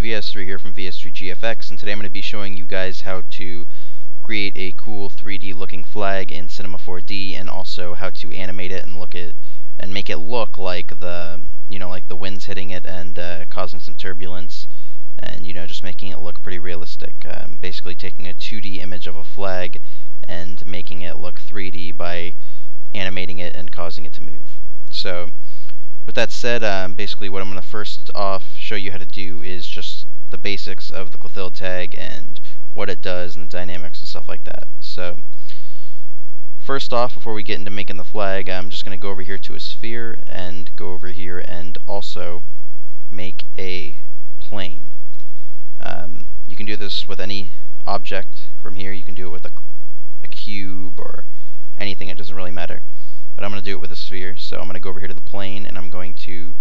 VS3 here from VS3GFX, and today I'm going to be showing you guys how to create a cool 3D looking flag in Cinema 4D, and also how to animate it and make it look like the like the wind's hitting it and causing some turbulence, and just making it look pretty realistic. Basically taking a 2D image of a flag and making it look 3D by animating it and causing it to move. So with that said, basically what I'm going to first off show you how to do is just the basics of the clothilde tag and what it does and the dynamics and stuff like that. So first off, before we get into making the flag, I'm just going to go over here to a sphere and go over here and also make a plane. You can do this with any object from here. You can do it with a cube or anything, it doesn't really matter. But I'm going to do it with a sphere, so I'm going to go over here to the plane, and I'm going to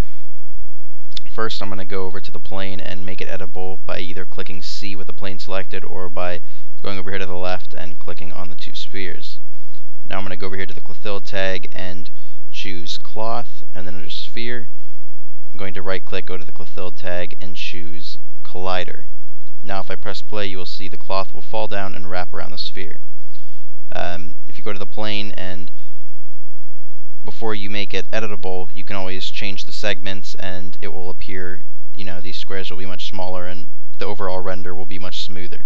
go over to the plane and make it editable by either clicking C with the plane selected, or by going over here to the left and clicking on the two spheres. Now I'm going to go over here to the clothilde tag and choose cloth, and then under sphere, I'm going to right click, go to the clothilde tag, and choose collider. Now if I press play, you will see the cloth will fall down and wrap around the sphere. If you go to the plane and before you make it editable, you can always change the segments and it will appear, these squares will be much smaller and the overall render will be much smoother.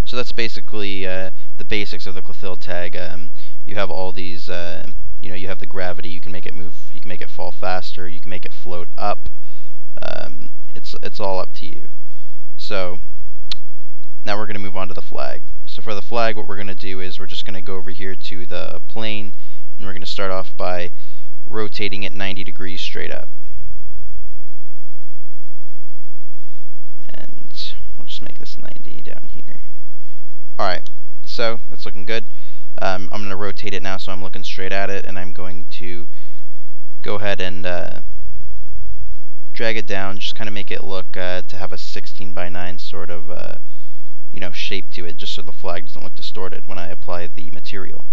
So that's basically the basics of the clothilde tag. You have all these, you have the gravity, you can make it move, you can make it fall faster, you can make it float up. It's all up to you. So now we're going to move on to the flag. So for the flag, what we're going to do is we're just going to go over here to the plane, and we're going to start off by rotating it 90 degrees straight up. And we'll just make this 90 down here. Alright, so that's looking good. I'm going to rotate it now so I'm looking straight at it, and I'm going to go ahead and drag it down, just kind of make it look to have a 16:9 sort of shape to it, just so the flag doesn't look distorted when I apply the material.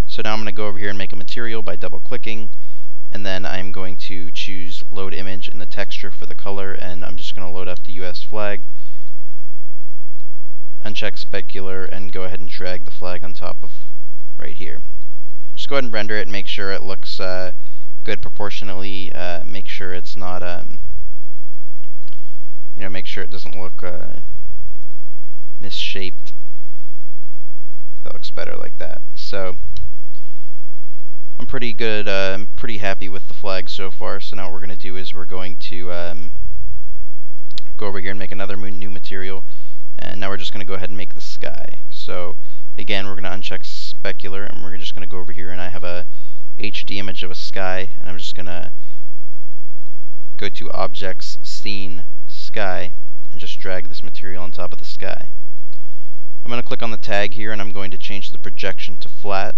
So now I'm going to go over here and make a material by double clicking, and then I'm going to choose load image in the texture for the color, and I'm just going to load up the US flag, uncheck specular, and go ahead and drag the flag on top of right here. Just go ahead and render it and make sure it looks good proportionately. Make sure it's not make sure it doesn't look misshaped. That looks better like that. So I'm pretty good. I'm pretty happy with the flag so far. So now what we're going to do is we're going to go over here and make another new material, and now we're just going to go ahead and make the sky. So again, we're going to uncheck specular, and we're just going to go over here, and I have a HD image of a sky, and I'm just going to go to objects, scene, sky, and just drag this material on top of the sky. I'm going to click on the tag here, and I'm going to change the projection to flat,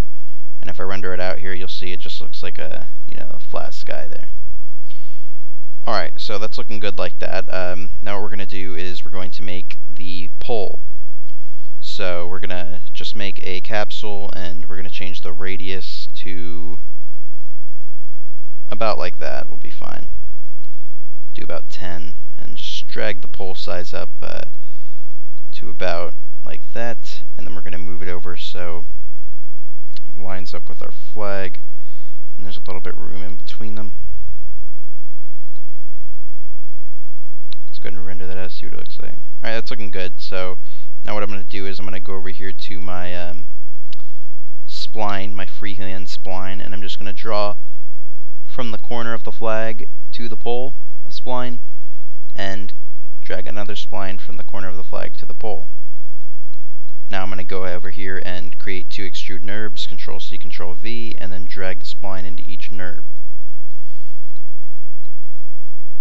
and if I render it out here, you'll see it just looks like a a flat sky there. Alright, so that's looking good like that. Now what we're going to do is we're going to make the pole. So we're going to just make a capsule, and we're going to change the radius to about like that. Will be fine. Do about 10, and just drag the pole size up to about like that, and then we're going to move it over so it lines up with our flag, and there's a little bit of room in between them. Let's go ahead and render that out, see what it looks like. Alright, that's looking good. So now what I'm going to do is I'm going to go over here to my spline, my freehand spline, and I'm just going to draw from the corner of the flag to the pole a spline, and drag another spline from the corner of the flag to the pole. Now I'm going to go over here and create two extrude NURBs, Control C, Control V, and then drag the spline into each NURB.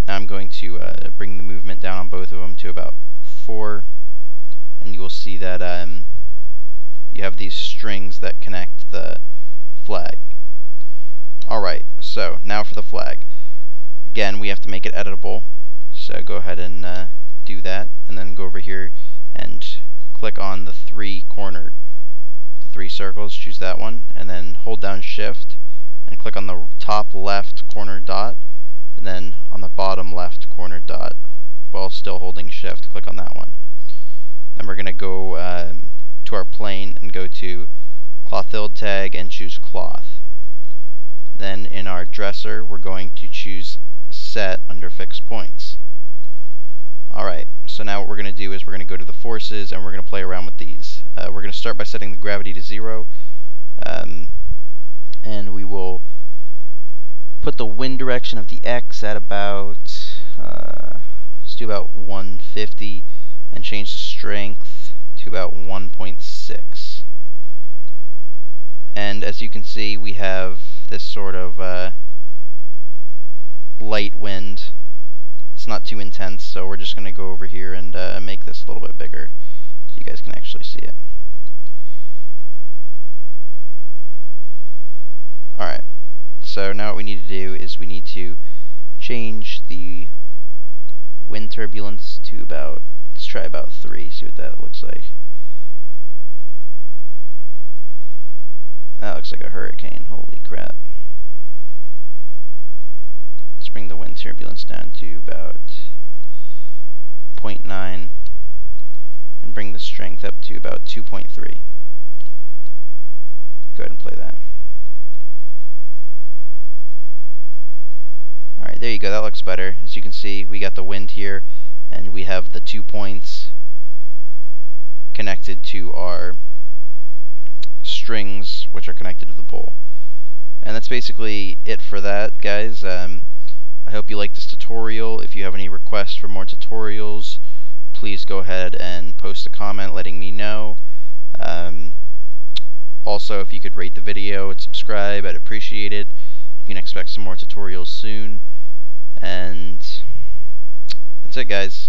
Now I'm going to bring the movement down on both of them to about 4, and you will see that you have these strings that connect the flag. Alright, so now for the flag. Again, we have to make it editable, so go ahead and do that, and then go over here and click on the three circles, choose that one, and then hold down shift and click on the top left corner dot, and then on the bottom left corner dot, while still holding shift. Click on that one. Then we're going to go to our plane and go to clothilde tag and choose cloth. Then in our dresser we're going to choose set under fixed points. Alright, so now what we're going to do is we're going to go to the forces and we're going to play around with these. We're going to start by setting the gravity to 0, and we will put the wind direction of the X at about, let's do about 150, and change the strength to about 1.6. And as you can see, we have this sort of light wind. It's not too intense, so we're just going to go over here and make this a little bit bigger so you guys can actually see it. Alright, so now what we need to do is we need to change the wind turbulence to about, let's try about 3, see what that looks like. That looks like a hurricane, holy crap. Let's bring the wind turbulence down to about 0.9 and bring the strength up to about 2.3. Go ahead and play that. Alright, there you go, that looks better. As you can see, we got the wind here, and we have the 2 points connected to our strings, which are connected to the pole. And that's basically it for that, guys. I hope you liked this tutorial. If you have any requests for more tutorials, please go ahead and post a comment letting me know. Also, if you could rate the video and subscribe, I'd appreciate it. You can expect some more tutorials soon. And that's it, guys.